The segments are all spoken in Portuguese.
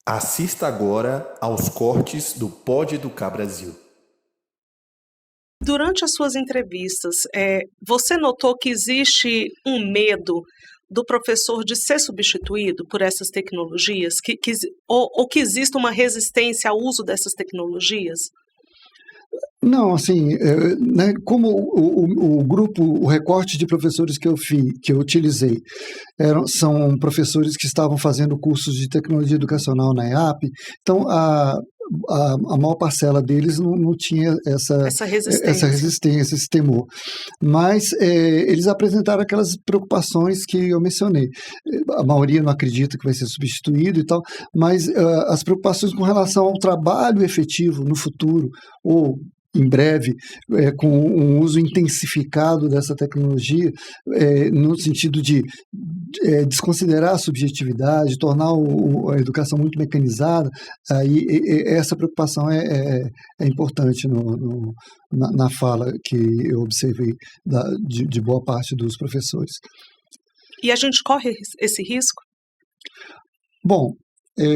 Assista agora aos cortes do Pode Educar Brasil. Durante as suas entrevistas, você notou que existe um medo do professor de ser substituído por essas tecnologias, ou que existe uma resistência ao uso dessas tecnologias? Não, assim, né, como o grupo, o recorte de professores que eu utilizei, são professores que estavam fazendo cursos de tecnologia educacional na EAP, então a maior parcela deles não tinha Essa resistência. esse temor. Mas eles apresentaram aquelas preocupações que eu mencionei. A maioria não acredita que vai ser substituído e tal, mas as preocupações com relação ao trabalho efetivo no futuro, ou em breve, com um uso intensificado dessa tecnologia, no sentido de desconsiderar a subjetividade, tornar a educação muito mecanizada, aí essa preocupação é importante na fala que eu observei de boa parte dos professores. E a gente corre esse risco? Bom,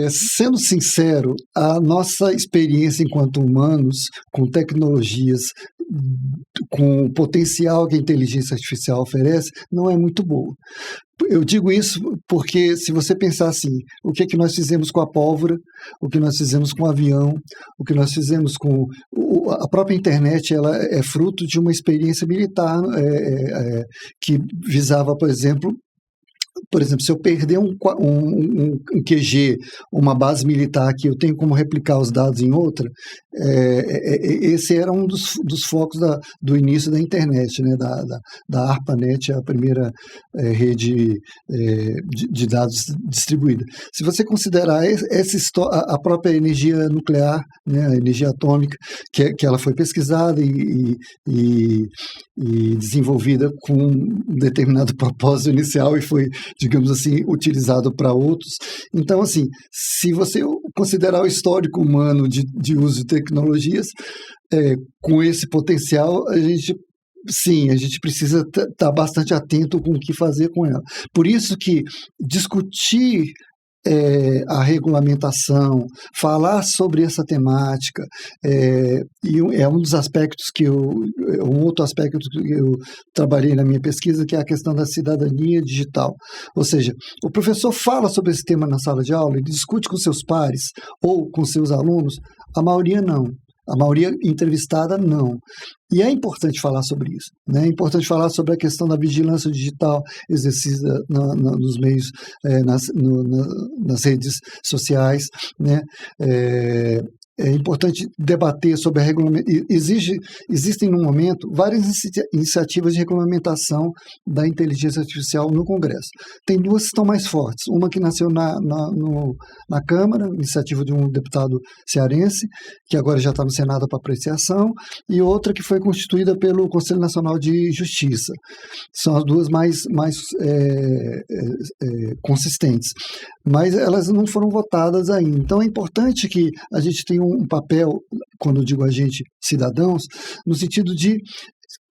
sendo sincero, a nossa experiência enquanto humanos com tecnologias, com o potencial que a inteligência artificial oferece, não é muito boa. Eu digo isso porque, se você pensar assim, o que é que nós fizemos com a pólvora, o que nós fizemos com o avião, o que nós fizemos com a própria internet, ela é fruto de uma experiência militar que visava, por exemplo, se eu perder um QG, uma base militar que eu tenho como replicar os dados em outra, esse era um dos focos do início da internet, né, da ARPANET, a primeira rede de dados distribuída. Se você considerar a própria energia nuclear, né, a energia atômica, que ela foi pesquisada e desenvolvida com um determinado propósito inicial e foi, digamos assim, utilizado para outros. Então, assim, se você considerar o histórico humano de uso de tecnologias, com esse potencial, a gente precisa estar bastante atento com o que fazer com ela. Por isso que discutir a regulamentação, falar sobre essa temática, e um dos aspectos um outro aspecto que eu trabalhei na minha pesquisa, que é a questão da cidadania digital. Ou seja, o professor fala sobre esse tema na sala de aula, ele discute com seus pares ou com seus alunos, a maioria não. A maioria entrevistada, não. E é importante falar sobre isso, né? É importante falar sobre a questão da vigilância digital exercida nos meios, nas redes sociais, né? É importante debater sobre a regulamentação. Existem, no momento, várias iniciativas de regulamentação da inteligência artificial no Congresso. Tem duas que estão mais fortes. Uma que nasceu na Câmara, iniciativa de um deputado cearense, que agora já está no Senado para apreciação, e outra que foi constituída pelo Conselho Nacional de Justiça. São as duas mais consistentes. Mas elas não foram votadas ainda. Então é importante que a gente tenha um papel, quando eu digo a gente, cidadãos, no sentido de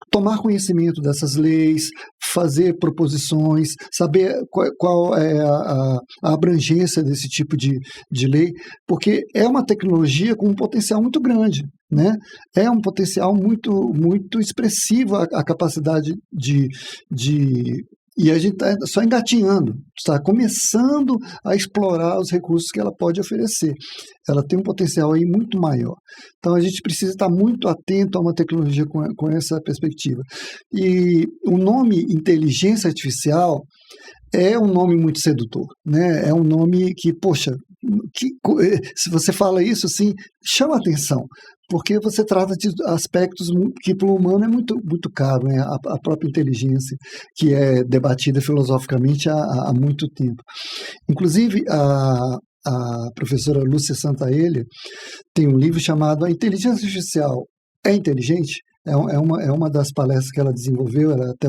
tomar conhecimento dessas leis, fazer proposições, saber qual é a abrangência desse tipo de lei, porque é uma tecnologia com um potencial muito grande, né? É um potencial muito, muito expressivo a capacidade e a gente está só engatinhando, está começando a explorar os recursos que ela pode oferecer. Ela tem um potencial aí muito maior. Então, a gente precisa estar muito atento a uma tecnologia com essa perspectiva. E o nome inteligência artificial é um nome muito sedutor, né? É um nome que, poxa, se você fala isso, assim, chama atenção, porque você trata de aspectos que para o humano é muito, muito caro, né? A própria inteligência, que é debatida filosoficamente há muito tempo. Inclusive, a professora Lúcia Santaella tem um livro chamado A Inteligência Artificial é Inteligente? É uma das palestras que ela desenvolveu, ela até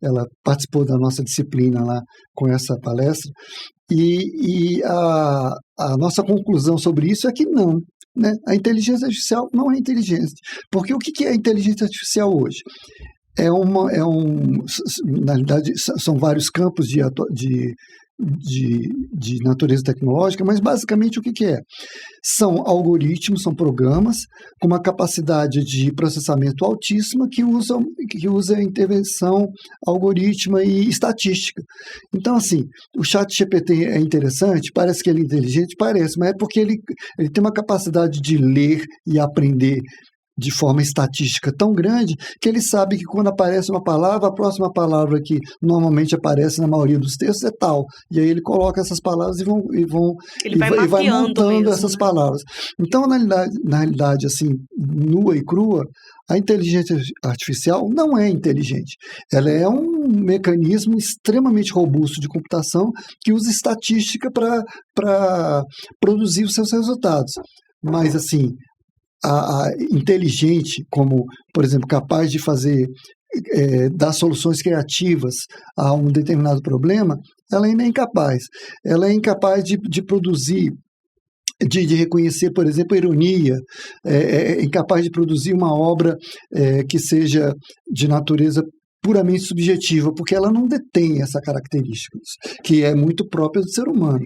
ela participou da nossa disciplina lá com essa palestra, e a nossa conclusão sobre isso é que não, né? A inteligência artificial não é inteligente, porque o que é a inteligência artificial hoje? Na realidade, são vários campos de de natureza tecnológica, mas basicamente o que é? São algoritmos, são programas com uma capacidade de processamento altíssima que usa a intervenção algorítmica e estatística. Então, assim, o ChatGPT é interessante, parece que ele é inteligente, parece, mas é porque ele tem uma capacidade de ler e aprender de forma estatística tão grande que ele sabe que quando aparece uma palavra, a próxima palavra que normalmente aparece na maioria dos textos é tal. E aí ele coloca essas palavras e vai montando mesmo, essas palavras. Então, na realidade, assim, nua e crua, a inteligência artificial não é inteligente. Ela é um mecanismo extremamente robusto de computação que usa estatística para produzir os seus resultados. Mas, assim, a inteligente, como, por exemplo, capaz de dar soluções criativas a um determinado problema, ela ainda é incapaz. Ela é incapaz de produzir, de reconhecer, por exemplo, a ironia, é incapaz de produzir uma obra que seja de natureza puramente subjetiva, porque ela não detém essa característica, que é muito própria do ser humano.